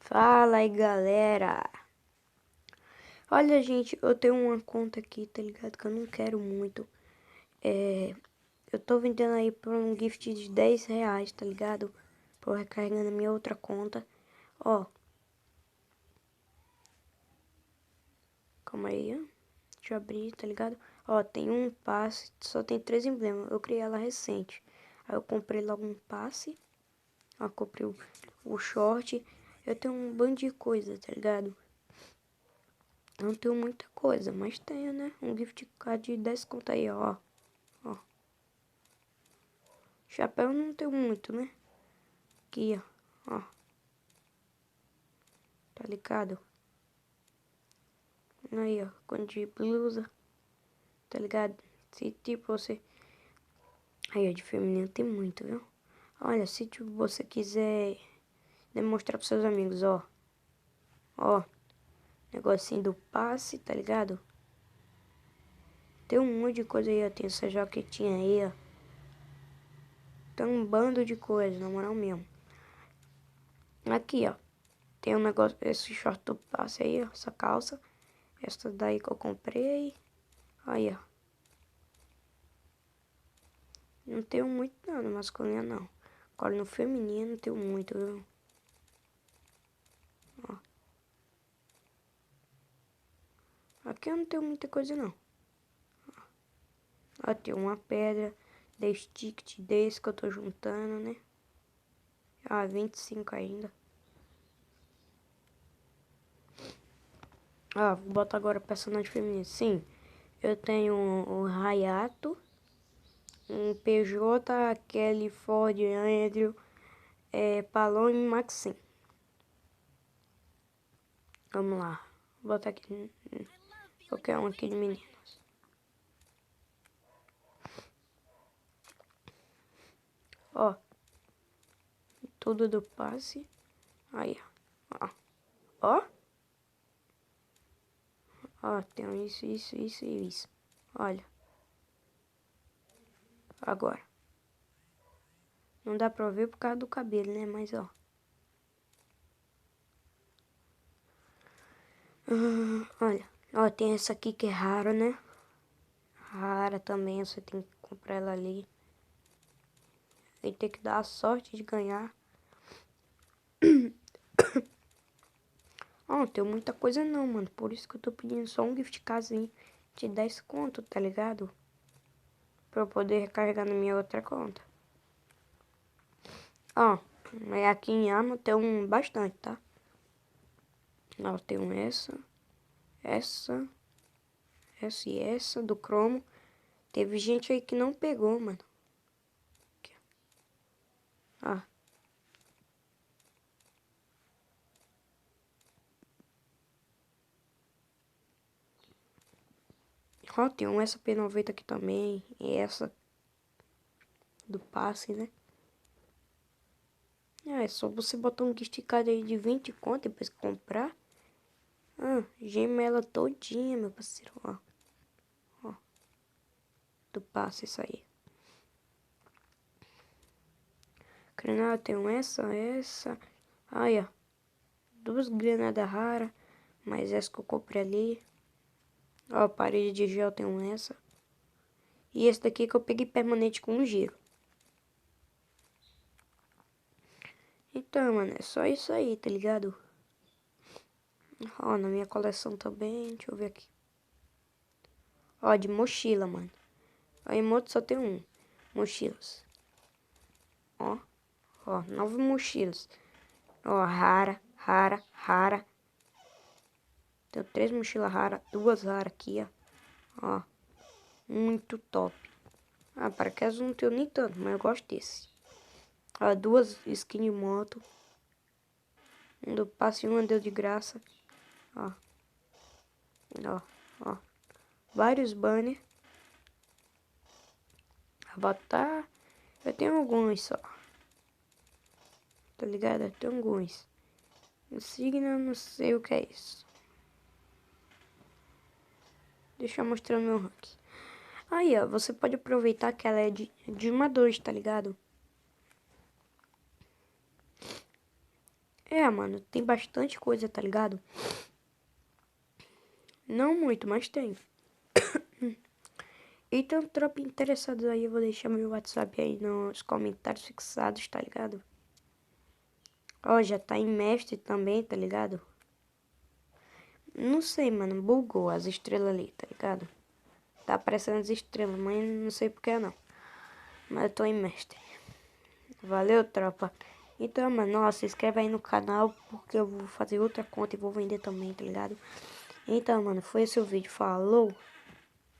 Fala aí, galera. Olha, gente, eu tenho uma conta aqui, tá ligado? Que eu não quero muito. Eu tô vendendo aí por um gift de R$ 10, tá ligado? Por recarregar na minha outra conta. Ó, calma aí, ó. Deixa eu abrir, tá ligado? Ó, tem um passe, só tem 3 emblemas. Eu criei ela recente. Aí eu comprei logo um passe. Ó, comprei o short. Eu tenho um bando de coisa, tá ligado? Não tenho muita coisa, mas tenho, né? Um gift card de 10 conto aí, ó. Ó. Chapéu não tenho muito, né? Aqui, ó. Ó. Tá ligado? Aí, ó. Quando de blusa. Tá ligado? Se tipo você... Aí, ó. De feminino tem muito, viu? Olha, se tipo você quiser demonstrar pros seus amigos, ó. Ó. Negocinho do passe, tá ligado? Tem um monte de coisa aí, ó. Tem essa jaquetinha aí, ó. Tem um bando de coisa, na moral mesmo. Aqui, ó. Tem um negócio, esse short do passe aí, ó. Essa calça. Essa daí que eu comprei. Aí, ó. Não tenho muito não, no masculino não. Agora no feminino não tenho muito, viu? Ó. Aqui eu não tenho muita coisa não. Ó, tem uma pedra, 10 tickets desse que eu tô juntando, né? Ah, 25 ainda. Ah, vou botar agora personagem feminino. Sim, eu tenho um Hayato, um PJ, Kelly, Ford, Andrew, Palom e Maxim. Vamos lá. Vou botar aqui qualquer um aqui de meninas. Ó, tudo do passe. Aí, ó. Ó. Ó, tem isso e isso. Olha. Agora. Não dá pra ver por causa do cabelo, né? Mas, ó. Olha. Ó, tem essa aqui que é rara, né? Rara também, você tem que comprar ela ali. E tem que dar a sorte de ganhar. Ó, não tem muita coisa não, mano. Por isso que eu tô pedindo só um gift cardzinho de 10 conto, tá ligado? Pra eu poder recarregar na minha outra conta. Ó, aqui em arma tem bastante, tá? Ó, tem essa e essa do cromo. Teve gente aí que não pegou, mano. Aqui, ó. Ó, tem essa P90 aqui também. E essa do passe, né? É só você botar um gift card aí de 20 conto depois que comprar. Gema ela todinha, meu parceiro. Ó. Ó. Do passe, isso aí. Granada, tem essa. Aí, ó. 2 granadas raras. Mas essa que eu comprei ali. Ó, parede de gel tem essa. E esse daqui que eu peguei permanente com um giro. Então, mano, é só isso aí, tá ligado? Ó, na minha coleção também, deixa eu ver aqui. Ó, de mochila, mano. A emote só tem um. Mochilas. Ó, 9 mochilas. Ó, rara. Tenho 3 mochilas raras, 2 raras aqui, ó. Ó, muito top. Paraquedas eu não tenho nem tanto, mas eu gosto desse. Ó, 2 skins de moto. Um do passe e um deu de graça. Ó. Ó. Vários banners. Avatar. Eu tenho alguns só. Tá ligado? Eu tenho alguns. Insignia, não sei o que é isso. Deixa eu mostrar meu rank. Aí, ó. Você pode aproveitar que ela é de uma 2, tá ligado? É, mano, tem bastante coisa, tá ligado? Não muito, mas tem. Então, tropa interessados aí, eu vou deixar meu WhatsApp aí nos comentários fixados, tá ligado? Ó, já tá em mestre também, tá ligado? Não sei, mano, bugou as estrelas ali, tá ligado? Tá aparecendo as estrelas, mas não sei por que não. Mas eu tô em mestre. Valeu, tropa. Então, mano, ó, se inscreve aí no canal, porque eu vou fazer outra conta e vou vender também, tá ligado? Então, mano, foi esse o vídeo. Falou!